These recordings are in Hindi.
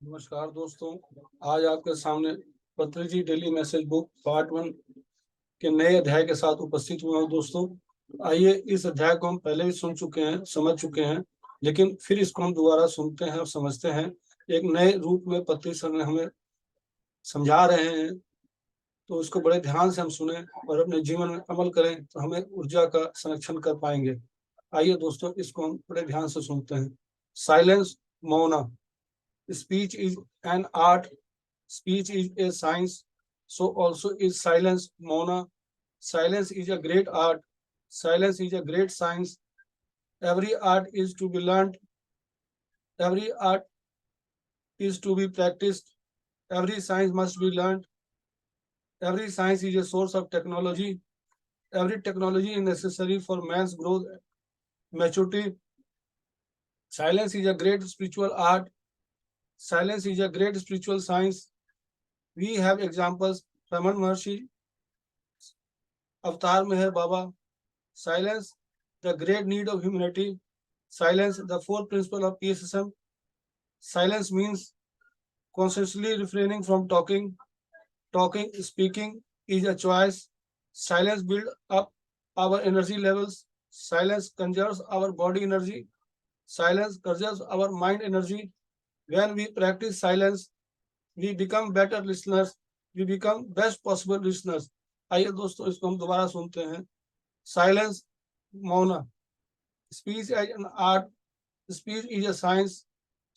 नमस्कार दोस्तों। आज आपके सामने पत्रिजी डेली मैसेज बुक पार्ट 1 के नए अध्याय के साथ उपस्थित हुआ हूँ दोस्तों। आइए, इस अध्याय को हम पहले भी सुन चुके हैं, समझ चुके हैं, लेकिन फिर इसको हम दोबारा सुनते हैं और समझते हैं। एक नए रूप में पत्री सर ने हमें समझा रहे हैं, तो इसको बड़े ध्यान से हम सुने और अपने जीवन में अमल करें तो हमें ऊर्जा का संरक्षण कर पाएंगे। आइए दोस्तों, इसको हम बड़े ध्यान से सुनते हैं। साइलेंस, मौना। Speech is an art, speech is a science, so also is silence, Mona. Silence is a great art, silence is a great science. Every art is to be learned, every art is to be practiced, every science must be learned, every science is a source of technology, every technology is necessary for man's growth, maturity. Silence is a great spiritual art, silence is a great spiritual science. We have examples. Raman Maharshi, Avatar Meher Baba. Silence, the great need of humanity. Silence, the fourth principle of PSSM. Silence means consciously refraining from talking. Talking, speaking is a choice. Silence builds up our energy levels. Silence conserves our body energy. Silence conserves our mind energy. When we practice silence, we become better listeners. We become best possible listeners. आइए दोस्तों, इसको हम दोबारा सुनते हैं। साइलेंस, मौना। Speech as an art, speech is a science,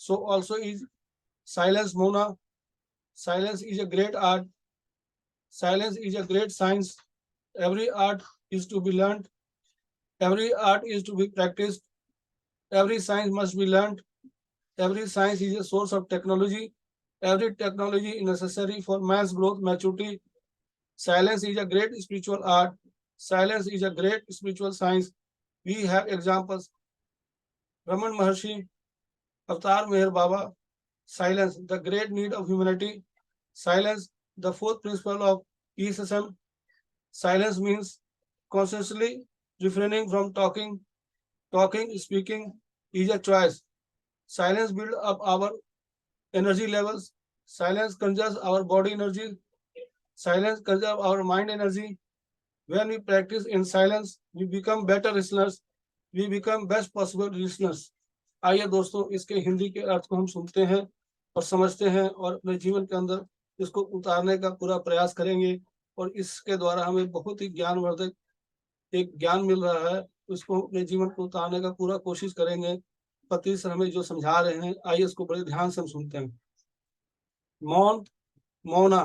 so also is silence, Mona. Silence is a great art, silence is a great science. Every art is to be learned, every art is to be practiced, every science must be learned, every science is a source of technology, every technology is necessary for man's growth, maturity. Silence is a great spiritual art, silence is a great spiritual science. We have examples. Raman Maharshi, Avatar Meher Baba. Silence, the great need of humanity. Silence, the fourth principle of ESSM. Silence means consciously refraining from talking. Talking, speaking is a choice. Silence builds up our energy levels. Silence conserves our body energy. Silence conserves our mind energy. When we practice in silence, we become better listeners. We become best possible listeners. आइए दोस्तों, इसके हिंदी के अर्थ को हम सुनते हैं और समझते हैं और अपने जीवन के अंदर इसको उतारने का पूरा प्रयास करेंगे। और इसके द्वारा हमें बहुत ही ज्ञानवर्धक एक ज्ञान मिल रहा है, उसको अपने जीवन को उतारने का पूरा कोशिश करेंगे। पति सर हमें जो समझा रहे हैं, आइए इसको बड़े ध्यान से हम सुनते हैं। मौन, मौना।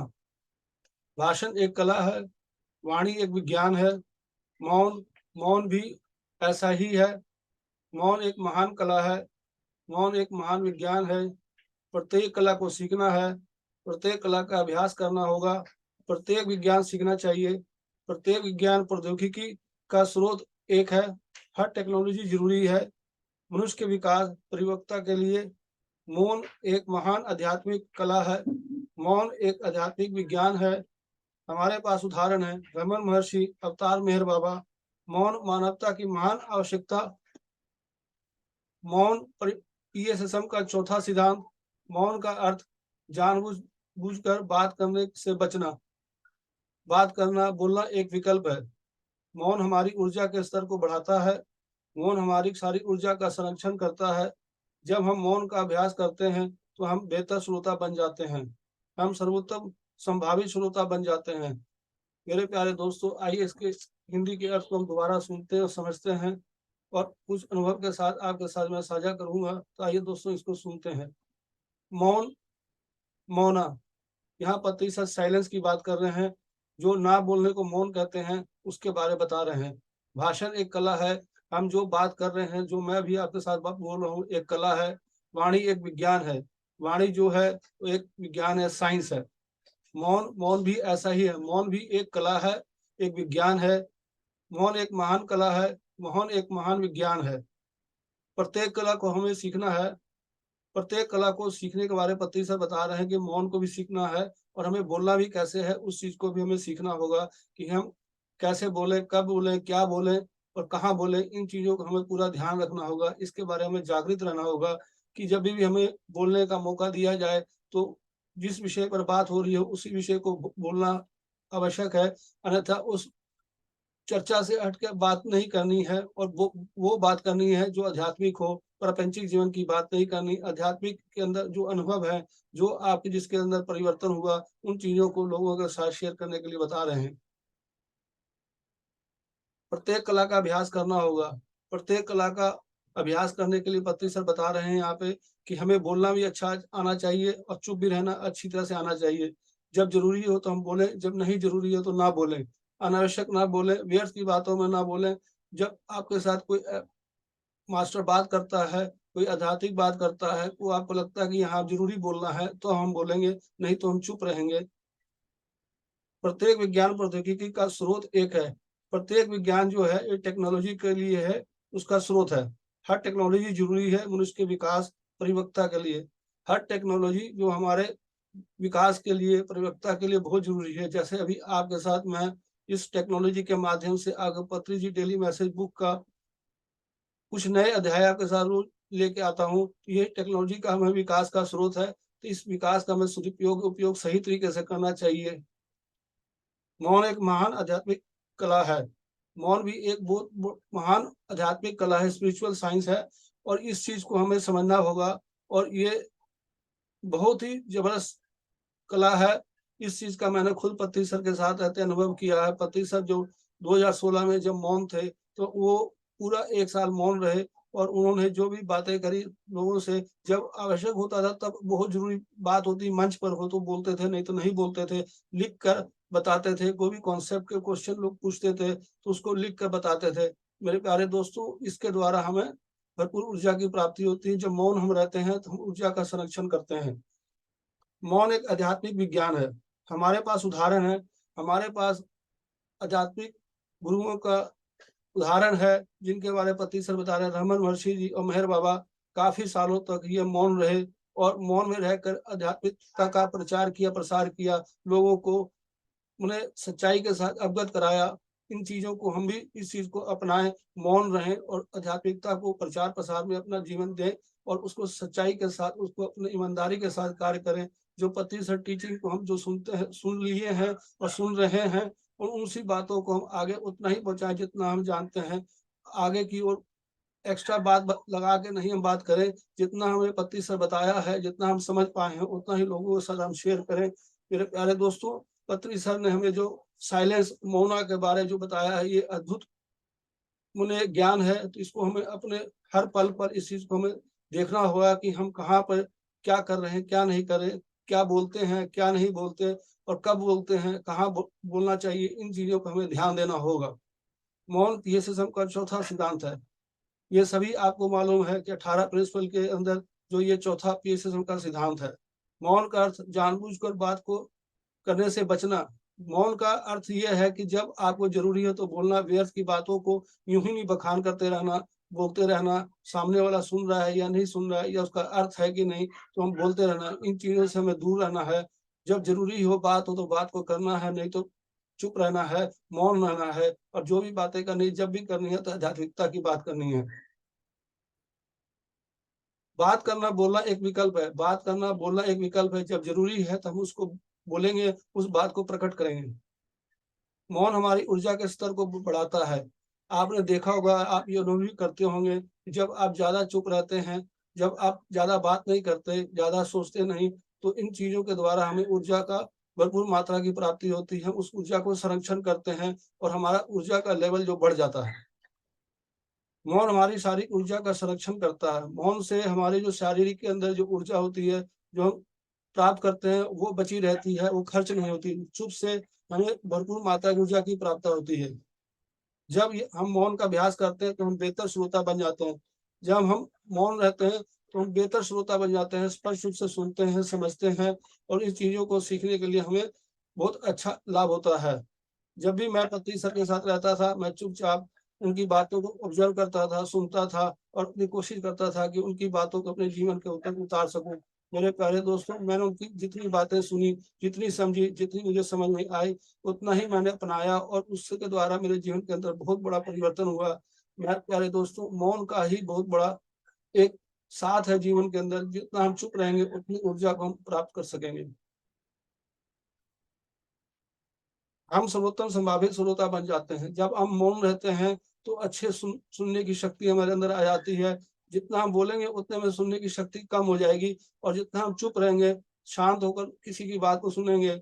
भाषण एक कला है, वाणी एक विज्ञान है। मौन, मौन भी ऐसा ही है। मौन एक महान कला है, मौन एक महान विज्ञान है। प्रत्येक कला को सीखना है, प्रत्येक कला का अभ्यास करना होगा, प्रत्येक विज्ञान सीखना चाहिए। प्रत्येक विज्ञान प्रौद्योगिकी का स्रोत एक है। हर टेक्नोलॉजी जरूरी है मनुष्य के विकास परिपक्वता के लिए। मौन एक महान आध्यात्मिक कला है, मौन एक आध्यात्मिक विज्ञान है। हमारे पास उदाहरण है रमन महर्षि, अवतार मेहर बाबा। मौन मानवता की महान आवश्यकता। मौन PSSM का चौथा सिद्धांत। मौन का अर्थ जानबूझकर बात करने से बचना। बात करना, बोलना एक विकल्प है। मौन हमारी ऊर्जा के स्तर को बढ़ाता है। मौन हमारी सारी ऊर्जा का संरक्षण करता है। जब हम मौन का अभ्यास करते हैं तो हम बेहतर श्रोता बन जाते हैं, हम सर्वोत्तम संभावित श्रोता बन जाते हैं। मेरे प्यारे दोस्तों, आइए इसके हिंदी के अर्थ को हम दोबारा सुनते और समझते हैं और कुछ अनुभव के साथ आपके साथ मैं साझा करूंगा। तो आइए दोस्तों, इसको सुनते हैं। मौन, मौना। यहाँ पति सर साइलेंस की बात कर रहे हैं, जो ना बोलने को मौन कहते हैं, उसके बारे बता रहे हैं। भाषण एक कला है, हम जो बात कर रहे हैं, जो मैं भी आपके साथ बात बोल रहा हूँ, एक कला है। वाणी एक विज्ञान है, वाणी जो है वो एक विज्ञान है, साइंस है। मौन, मौन भी ऐसा ही है, मौन भी एक कला है, एक विज्ञान है। मौन एक महान कला है, मौन एक महान विज्ञान है। प्रत्येक कला को हमें सीखना है। प्रत्येक कला को सीखने के बारे में पत्री सर बता रहे हैं कि मौन को भी सीखना है और हमें बोलना भी कैसे है, उस चीज को भी हमें सीखना होगा कि हम कैसे बोले, कब बोले, क्या बोले और कहाँ बोले। इन चीजों को हमें पूरा ध्यान रखना होगा, इसके बारे में जागृत रहना होगा कि जब भी हमें बोलने का मौका दिया जाए तो जिस विषय पर बात हो रही है उसी विषय को बोलना आवश्यक है, अन्यथा उस चर्चा से हट के बात नहीं करनी है और वो बात करनी है जो आध्यात्मिक हो, प्रापंचिक जीवन की बात नहीं करनी। आध्यात्मिक के अंदर जो अनुभव है, जो आपके जिसके अंदर परिवर्तन हुआ, उन चीज़ों को लोगों के साथ शेयर करने के लिए बता रहे हैं। प्रत्येक कला का अभ्यास करना होगा। प्रत्येक कला का अभ्यास करने के लिए पत्नी सर बता रहे हैं यहाँ पे कि हमें बोलना भी अच्छा आना चाहिए और चुप भी रहना अच्छी तरह से आना चाहिए। जब ज़रूरी हो तो हम बोलें, जब नहीं ज़रूरी हो तो ना बोलें। अनावश्यक ना बोलें, व्यर्थ की बातों में ना बोलें। जब आपके साथ कोई मास्टर बात करता है, कोई आध्यात्मिक बात करता है, तो आपको लगता है कि यहाँ ज़रूरी बोलना है, तो हम बोलेंगे, नहीं तो हम चुप रहेंगे। प्रत्येक विज्ञान प्रौद्योगिकी का स्रोत एक है। प्रत्येक विज्ञान जो है ये टेक्नोलॉजी के लिए है, उसका स्रोत है। हर टेक्नोलॉजी ज़रूरी है मनुष्य के विकास, परिपक्वता के लिए। हर टेक्नोलॉजी जो हमारे विकास के लिए, परिपक्वता के लिए बहुत ज़रूरी है। जैसे अभी आपके साथ मैं इस टेक्नोलॉजी के माध्यम से आगे पत्री जी डेली मैसेज बुक का कुछ नए अध्याय आपके साथ रोज़ लेके आता हूँ। ये टेक्नोलॉजी का हमें विकास का स्रोत है, तो इस विकास का हमें सदुपयोग, उपयोग सही तरीके से करना चाहिए। मौन एक महान आध्यात्मिक कला है। मौन भी एक बहुत महान आध्यात्मिक कला है, स्पिरिचुअल साइंस है और इस चीज़ को हमें समझना होगा और ये बहुत ही ज़बरदस्त कला है। इस चीज़ का मैंने खुद पत्नी सर के साथ रहते अनुभव किया है। पत्नी सर जो 2016 में जब मौन थे, तो वो पूरा 1 साल मौन रहे और उन्होंने जो भी बातें करी लोगों से, जब आवश्यक होता था तब बहुत ज़रूरी बात होती मंच पर हो तो बोलते थे, नहीं तो नहीं बोलते थे। लिख कर बताते थे, कोई भी कॉन्सेप्ट के क्वेश्चन लोग पूछते थे, तो उसको लिख कर बताते थे। मेरे प्यारे दोस्तों, इसके द्वारा हमें भरपूर ऊर्जा की प्राप्ति होती है। जब मौन हम रहते हैं, तो हम ऊर्जा का संरक्षण करते हैं। मौन एक आध्यात्मिक विज्ञान है। हमारे पास उदाहरण है, हमारे पास आध्यात्मिक गुरुओं का उदाहरण है, जिनके बारे में पति सर बता रहे हैं, रमन महर्षि जी और मेहर बाबा काफ़ी सालों तक ये मौन रहे और मौन में रहकर आध्यात्मिकता का प्रचार किया, प्रसार किया, लोगों को उन्हें सच्चाई के साथ अवगत कराया। इन चीज़ों को हम भी इस चीज़ को अपनाएँ, मौन रहें और आध्यात्मिकता को प्रचार-प्रसार में अपना जीवन दें और उसको सच्चाई के साथ, उसको अपनी ईमानदारी के साथ कार्य करें। जो पत्री सर टीचिंग को हम जो सुनते हैं, सुन लिए हैं और सुन रहे हैं और उसी बातों को हम आगे उतना ही पहुँचाएँ जितना हम जानते हैं। आगे की ओर एक्स्ट्रा बात लगा के नहीं हम बात करें, जितना हमें पति सर बताया है, जितना हम समझ पाए हैं, उतना ही लोगों के साथ हम शेयर करें। मेरे प्यारे दोस्तों, पत्री सर ने हमें जो साइलेंस, मौना के बारे जो बताया है, ये अद्भुत उन्हें ज्ञान है, तो इसको हमें अपने हर पल पर इस चीज़ को हमें देखना होगा कि हम कहाँ पर क्या कर रहे हैं, क्या नहीं कर रहे, क्या बोलते हैं, क्या नहीं बोलते और कब बोलते हैं, कहाँ बोलना चाहिए, इन चीज़ों को हमें ध्यान देना होगा। मौन पीएसएसएम का चौथा सिद्धांत है। ये सभी आपको मालूम है कि 18 प्रिंसिपल के अंदर जो ये चौथा पीएसएसएम का सिद्धांत है। मौन का अर्थ जानबूझकर बात को करने से बचना। मौन का अर्थ ये है कि जब आपको ज़रूरी हो तो बोलना, व्यर्थ की बातों को यूँ ही नहीं बखान करते रहना, बोलते रहना, सामने वाला सुन रहा है या नहीं सुन रहा है या उसका अर्थ है कि नहीं, तो हम बोलते रहना। इन चीज़ों से हमें दूर रहना है। जब ज़रूरी हो बात हो तो बात को करना है, नहीं तो चुप रहना है, मौन रहना है और जो भी बातें करनी है, जब भी करनी है तो आध्यात्मिकता की बात करनी है। बात करना, बोलना एक विकल्प है। बात करना, बोलना एक विकल्प है। जब ज़रूरी है तो हम उसको बोलेंगे, उस बात को प्रकट करेंगे। मौन हमारी ऊर्जा के स्तर को बढ़ाता है। आपने देखा होगा, आप ये अनुभव भी करते होंगे, कि जब आप ज़्यादा चुप रहते हैं, जब आप ज़्यादा बात नहीं करते, ज़्यादा सोचते नहीं, तो इन चीज़ों के द्वारा हमें ऊर्जा का भरपूर मात्रा की प्राप्ति होती है। उस ऊर्जा को संरक्षण करते हैं और हमारा ऊर्जा का लेवल जो बढ़ जाता है। मौन हमारी सारी ऊर्जा का संरक्षण करता है। मौन से हमारी जो शारीरिक के अंदर जो ऊर्जा होती है, जो हम प्राप्त करते हैं, वो बची रहती है, वो खर्च नहीं होती। चुप से हमें भरपूर मात्रा की ऊर्जा की प्राप्ति होती है। जब ये हम मौन का अभ्यास करते हैं, तो हम बेहतर श्रोता बन जाते हैं। जब हम मौन रहते हैं, तो हम बेहतर श्रोता बन जाते हैं, स्पष्ट रूप से सुनते हैं, समझते हैं और इन चीज़ों को सीखने के लिए हमें बहुत अच्छा लाभ होता है। जब भी मैं पति सर के साथ रहता था, मैं चुपचाप उनकी बातों को ऑब्ज़र्व करता था, सुनता था और अपनी कोशिश करता था कि उनकी बातों को अपने जीवन के ऊपर उतार सकूँ। मेरे प्यारे दोस्तों, मैंने उनकी जितनी बातें सुनी, जितनी समझी, जितनी मुझे समझ में आई, उतना ही मैंने अपनाया और उसके द्वारा मेरे जीवन के अंदर बहुत बड़ा परिवर्तन हुआ। मेरे प्यारे दोस्तों, मौन का ही बहुत बड़ा एक साथ है जीवन के अंदर, जितना हम चुप रहेंगे उतनी ऊर्जा को हम प्राप्त कर सकेंगे। हम सर्वोत्तम संभावित श्रोता बन जाते हैं। जब हम मौन रहते हैं तो अच्छे सुनने की शक्ति हमारे अंदर आ जाती है। जितना हम बोलेंगे उतने में सुनने की शक्ति कम हो जाएगी, और जितना हम चुप रहेंगे, शांत होकर किसी की बात को सुनेंगे,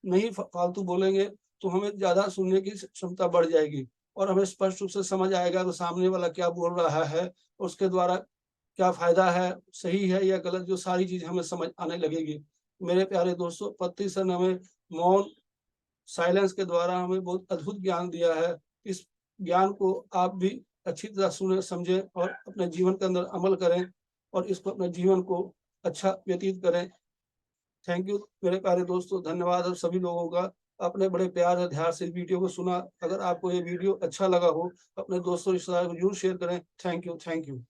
नहीं फालतू बोलेंगे, तो हमें ज़्यादा सुनने की क्षमता बढ़ जाएगी, और हमें स्पष्ट रूप से समझ आएगा कि सामने वाला क्या बोल रहा है, उसके द्वारा क्या फ़ायदा है, सही है या गलत, जो सारी चीज़ हमें समझ आने लगेगी। मेरे प्यारे दोस्तों, पत्ती सर ने हमें मौन, साइलेंस के द्वारा हमें बहुत अद्भुत ज्ञान दिया है। इस ज्ञान को आप भी अच्छी तरह सुने, समझें और अपने जीवन के अंदर अमल करें, और इसको अपने जीवन को अच्छा व्यतीत करें। थैंक यू मेरे प्यारे दोस्तों, धन्यवाद आप सभी लोगों का। आपने बड़े प्यार और ध्यान से इस वीडियो को सुना। अगर आपको ये वीडियो अच्छा लगा हो, अपने दोस्तों रिश्तेदारों को ज़रूर शेयर करें। Thank you, thank you.